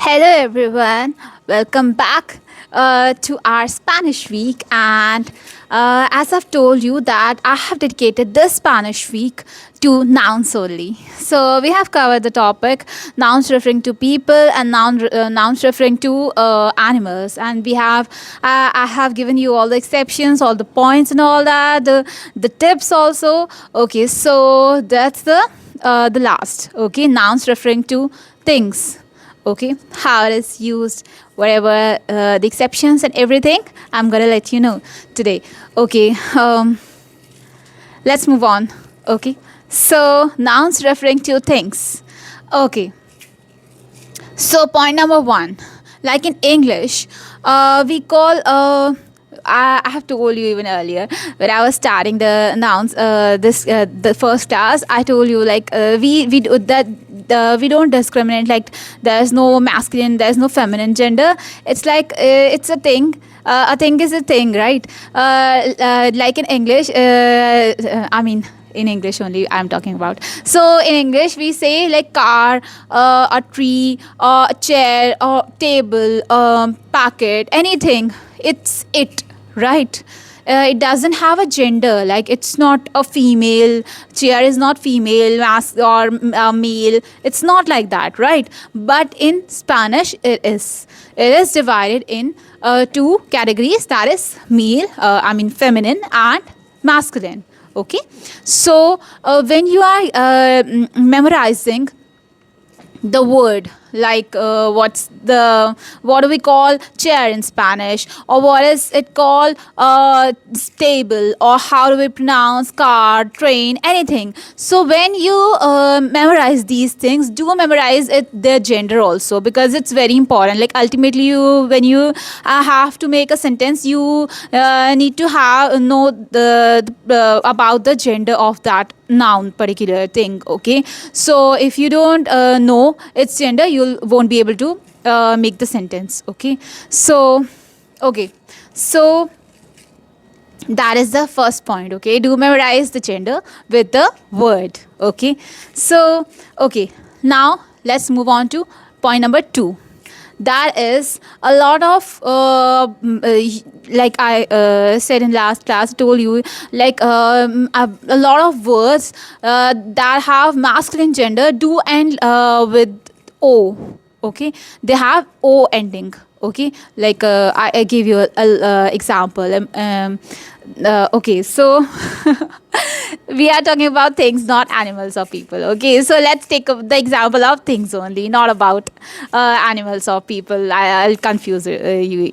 Hello, everyone. Welcome back to our Spanish week. And as I've told you that I have dedicated this Spanish week to nouns only. So we have covered the topic nouns referring to people and nouns referring to animals. And I have given you all the exceptions, all the points, and all that. The tips also. Okay, so that's the last. Okay, nouns referring to things. Okay, how it is used, whatever the exceptions and everything, I'm gonna let you know today. Okay, let's move on. Okay, so nouns referring to things. Okay, so point number one, like in English, we call I have told you even earlier when I was starting the nouns. The first class, I told you like we do that. We don't discriminate, like there's no masculine, there's no feminine gender. It's like it's a thing. A thing is a thing, right? Like in English, I mean in English only I'm talking about. So in English we say like car, a tree, a chair, or table, packet, anything. It's it, right? It doesn't have a gender, like it's not a female chair, is not female or male. It's not like that, right? But in Spanish it is divided in two categories, that is male, feminine and masculine. Okay, so when you are memorizing the word, like what do we call chair in Spanish, or what is it called, stable, or how do we pronounce car, train, anything. So when you memorize these things, do memorize it their gender also, because it's very important. Like ultimately you, when you have to make a sentence, you need to have know the about the gender of that noun particular thing. Okay, so if you don't know its gender, you won't be able to make the sentence. Okay, so okay, so that is the first point. Okay, do memorize the gender with the word. Okay, so okay, now let's move on to point number two. That is a lot of like I said in last class, told you, like a lot of words that have masculine gender do end with o. Okay, they have o ending. Okay, like I gave you a example. Okay, so we are talking about things, not animals or people. Okay, so let's take the example of things only, not about animals or people. I'll confuse you.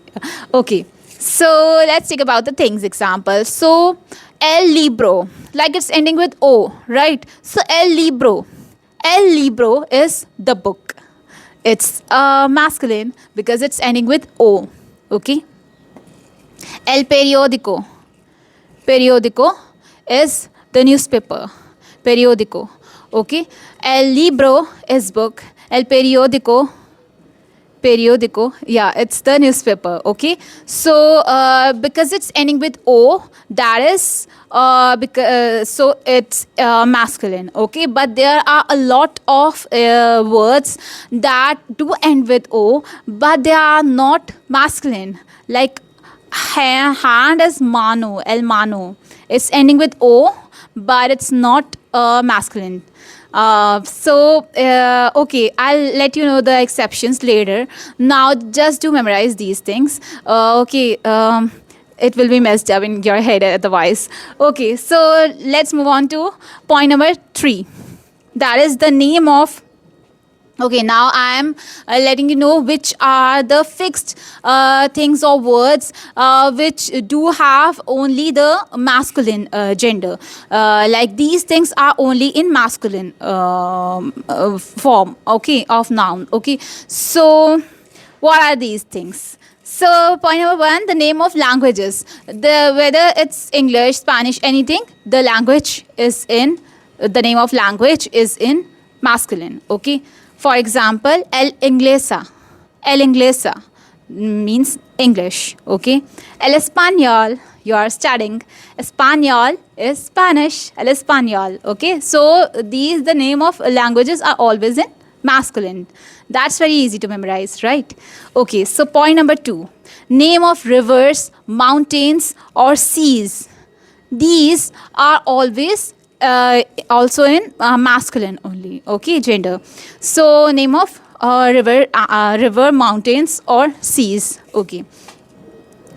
Okay, so let's take about the things example. So el libro, like it's ending with o, right? So el libro is the book. It's masculine because it's ending with o. Okay, el periódico is the newspaper. Periódico. Okay, el libro is book. El periódico, yeah, it's the newspaper. Okay, so because it's ending with o, that is so it's masculine. Okay, but there are a lot of words that do end with o, but they are not masculine. Like hand is mano, el mano. It's ending with o, but it's not masculine. Okay, I'll let you know the exceptions later. Now just to memorize these things. Okay, it will be messed up in your head otherwise. Okay, so let's move on to point number three. That is the name of. Okay, now I am letting you know which are the fixed things or words which do have only the masculine gender. Like these things are only in masculine form, okay, of noun. Okay, so what are these things? So point number one, the name of languages. Whether it's English, Spanish, anything, the language is in, the name of language is in masculine. Okay. For example, el inglesa. El inglesa means English. Okay. El español, you are studying. Español is Spanish. El español. Okay. So these, the name of languages are always in masculine. That's very easy to memorize, right? Okay, so point number 2. Name of rivers, mountains, or seas. These are always also in masculine only, okay, gender. So name of river, mountains, or seas. Okay.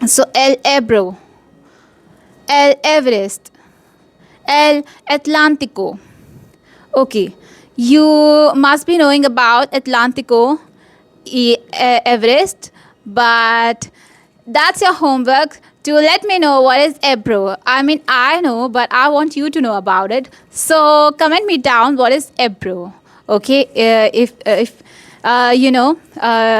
So El Ebro, El Everest, El Atlántico. Okay, you must be knowing about Atlantico, Everest, but that's your homework to let me know what is Ebro. I mean, I know, but I want you to know about it. So comment me down what is Ebro. Okay, if you know,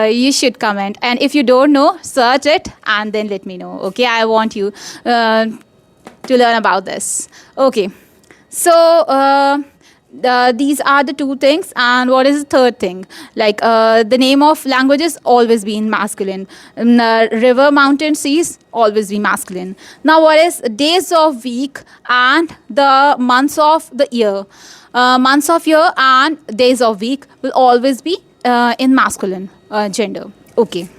you should comment, and if you don't know, search it and then let me know. Okay, I want you to learn about this. Okay, so these are the two things, and what is the third thing? Like the name of languages always be in masculine. River, mountain, seas always be masculine. Now, what is days of week and the months of the year? Months of year and days of week will always be in masculine gender. Okay,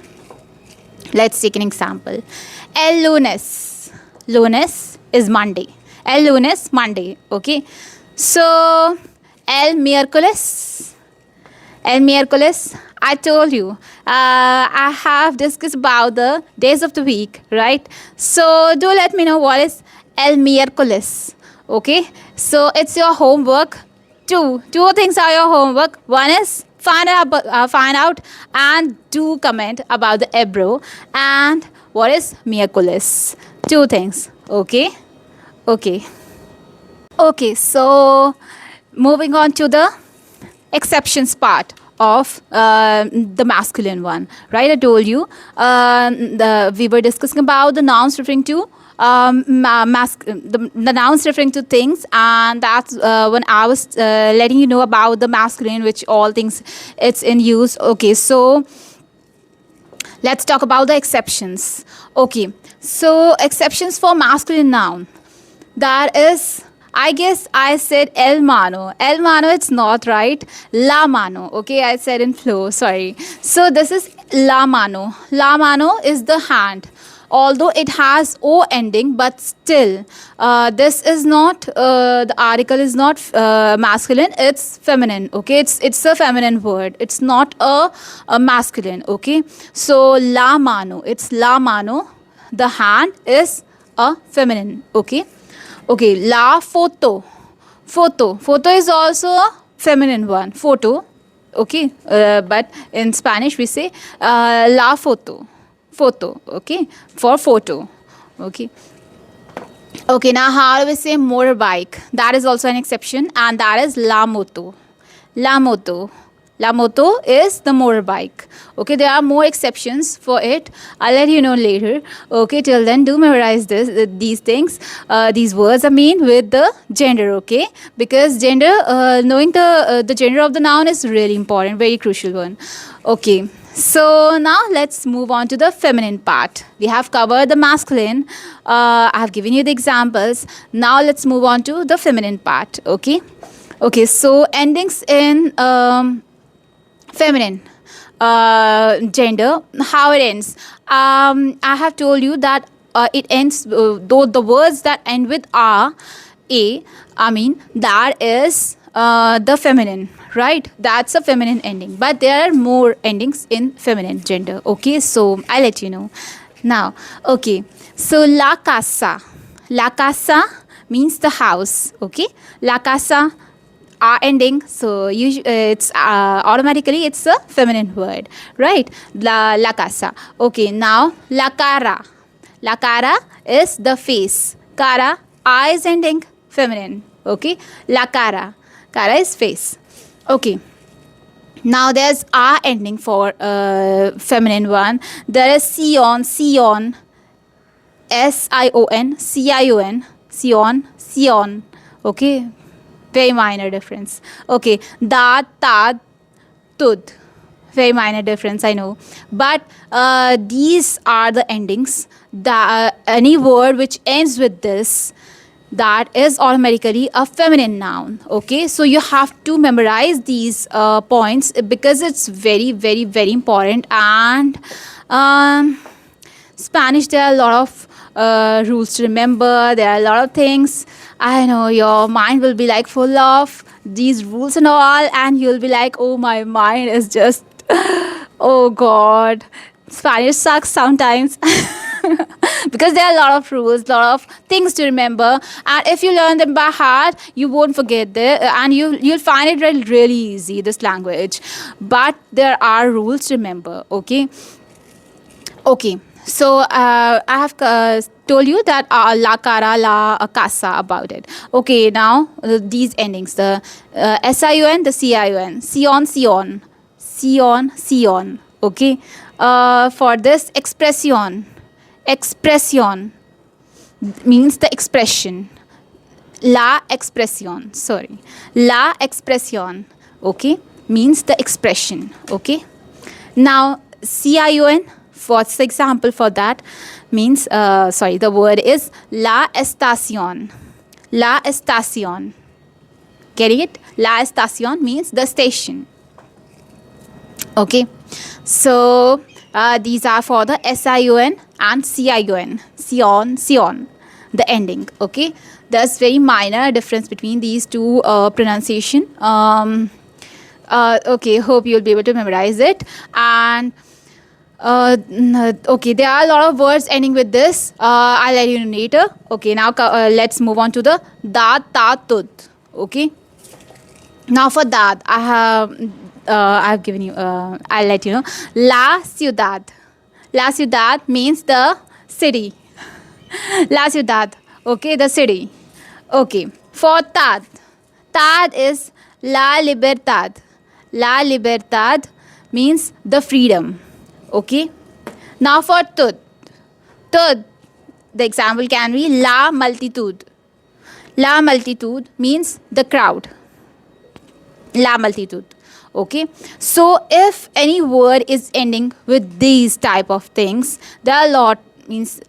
let's take an example. El lunes. Lunes is Monday. El lunes, Monday. Okay. So, el miércoles. El miércoles, I told you, I have discussed about the days of the week, right? So, do let me know what is el miércoles. Okay. So, it's your homework. Two things are your homework. One is find out and do comment about the Ebro, and what is miércoles. Two things. Okay. Okay. Okay, so moving on to the exceptions part of the masculine one, right? I told you we were discussing about the nouns referring to the nouns referring to things, and that's when I was letting you know about the masculine, which all things it's in use. Okay, so let's talk about the exceptions. Okay, so exceptions for masculine noun. That is, I guess I said el mano. El mano, it's not right. La mano. Okay, I said in flow. Sorry. So this is la mano. La mano is the hand. Although it has o ending, but still, this is not the article is not masculine. It's feminine. Okay, it's a feminine word. It's not a masculine. Okay, so la mano. It's la mano. The hand is a feminine. Okay. Okay, la foto. Foto is also a feminine one. Photo. Okay, but in Spanish we say la foto. Photo. Okay, for photo. Okay. Okay, now how do we say motorbike? That is also an exception, and that is la moto. La moto. La moto is the motorbike. Okay, there are more exceptions for it. I'll let you know later. Okay, till then, do memorize these things. These words, I mean, with the gender. Okay, because gender, knowing the gender of the noun is really important, very crucial one. Okay. So now let's move on to the feminine part. We have covered the masculine. I have given you the examples. Now let's move on to the feminine part. Okay. Okay. So endings in feminine gender, how it ends. I have told you that it ends, though the words that end with a, I mean, that is the feminine, right? That's a feminine ending. But there are more endings in feminine gender. Okay, so I'll let you know. Now, okay, so la casa. La casa means the house. Okay, la casa ending, so it's automatically it's a feminine word, right? La casa. Okay, now la cara. La cara is the face. Cara, eyes ending, feminine. Okay, la cara. Cara is face. Okay. Now there's a ending for feminine one. There is sion, sion, sion, cion, sion, sion. Okay. Very minor difference. Okay, da, ta, tud. Very minor difference, I know. But these are the endings. Any word which ends with this that is automatically a feminine noun. Okay, so you have to memorize these points because it's very, very, very important. And um, Spanish, there are a lot of rules to remember. There are a lot of things. I know your mind will be like full of these rules and all, and you'll be like, oh, my mind is just, oh God, Spanish sucks sometimes. Because there are a lot of rules, lot of things to remember, and if you learn them by heart, you won't forget them, and you'll find it really, really easy, this language. But there are rules to remember. Okay. Okay, so I have told you that la cara, la casa about it. Okay, now these endings, the SION, the CION, sion, sion, sion, sion. Okay, for this expression, expression means the expression. La expresión, sorry. La expresión, okay, means the expression, okay. Now, CION, what's the example for that? Means, the word is la estación. La estación. Getting it? La estación means the station. Okay. So, these are for the SION and CION. Sion, sion. The ending. Okay. There's very minor difference between these two pronunciation. Okay, hope you'll be able to memorize it. And okay, there are a lot of words ending with this. I'll let you know later. Okay, now let's move on to the daat, ta, tut. Okay. Now for that, I've given you. I'll let you know. La ciudad. La ciudad means the city. La ciudad. Okay, the city. Okay. For tad, tad is la libertad. La libertad means the freedom. Okay. Now for tut, tut, the example can be la multitude. La multitude means the crowd. La multitude. Okay. So if any word is ending with these type of things, there are a lot, means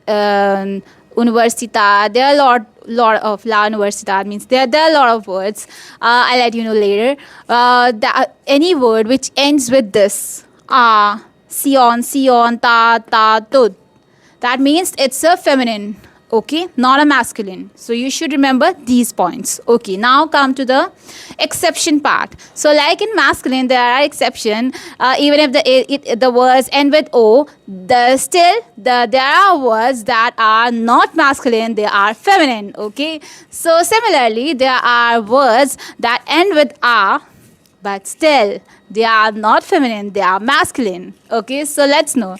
universidad, there are a lot of la universidad, means there are a lot of words. I'll let you know later. Any word which ends with this, sion, sion, ta, ta, tut, that means it's a feminine. Okay, not a masculine. So you should remember these points. Okay, now come to the exception part. So like in masculine, there are exception. Even if the words end with o, there are words that are not masculine. They are feminine. Okay, so similarly, there are words that end with a, but still they are not feminine. They are masculine. Okay, so let's know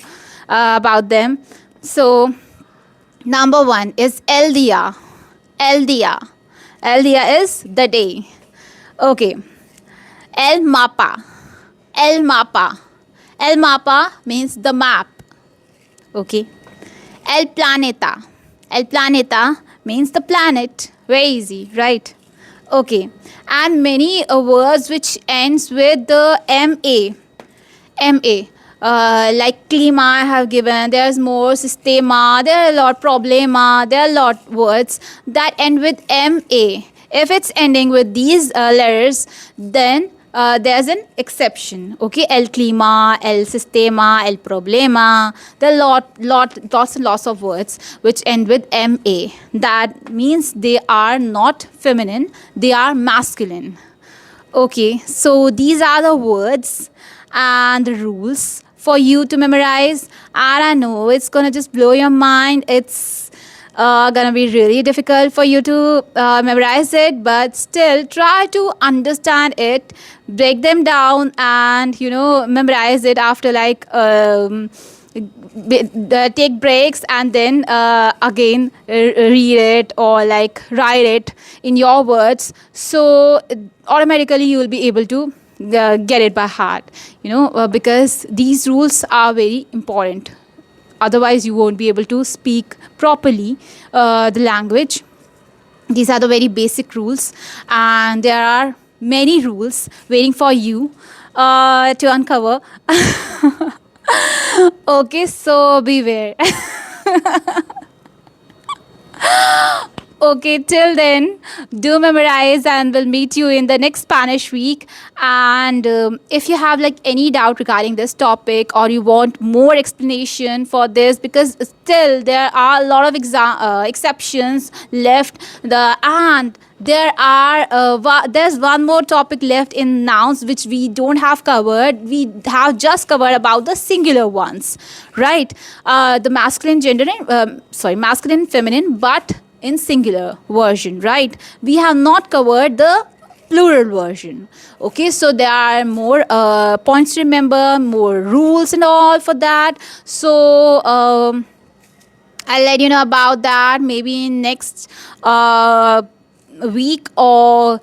about them. So number one is el dia. El dia. El dia is the day. Okay. El mapa. El mapa. El mapa means the map. Okay. El planeta. El planeta means the planet. Very easy, right? Okay. And many words which ends with the ma. Ma. Like clima I have given, there's more sistema, there are a lot problema, there are a lot words that end with ma. If it's ending with these letters, then there's an exception. Okay, el clima, el sistema, el problema. There are lots of words which end with ma. That means they are not feminine, they are masculine. Okay, so these are the words and the rules for you to memorize. And I know it's gonna just blow your mind. It's gonna be really difficult for you to memorize it, but still try to understand it, break them down, and memorize it after like take breaks, and then again read it or like write it in your words. So automatically you will be able to get it by heart, because these rules are very important. Otherwise you won't be able to speak properly the language. These are the very basic rules, and there are many rules waiting for you to uncover. Okay, so beware. Okay, till then, do memorize and we'll meet you in the next Spanish week. And if you have like any doubt regarding this topic or you want more explanation for this, because still there are a lot of exceptions left, there's one more topic left in nouns which we don't have covered. We have just covered about the singular ones, right? The masculine gender, masculine, feminine, but in singular version, right? We have not covered the plural version. Okay, so there are more points to remember, more rules and all for that. So I'll let you know about that maybe in next week, or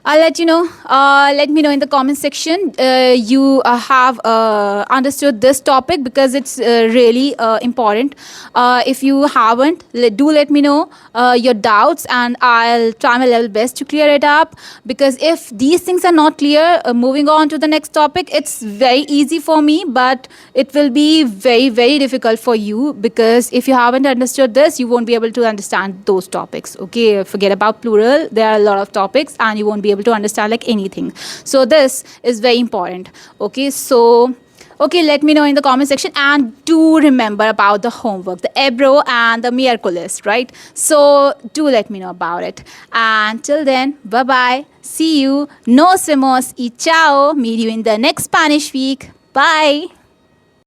I'll let you know. Let me know in the comment section you have understood this topic, because it's really important. If you haven't, do let me know your doubts, and I'll try my level best to clear it up. Because if these things are not clear, moving on to the next topic, it's very easy for me, but it will be very, very difficult for you, because if you haven't understood this, you won't be able to understand those topics. Okay, forget about plural. There are a lot of topics, and you won't be able to understand like anything. So this is very important. Okay, so okay, let me know in the comment section, and do remember about the homework, the Ebro and the Miércoles, right? So do let me know about it. And till then, bye bye. See you. Nos vemos y chao. Meet you in the next Spanish week. Bye.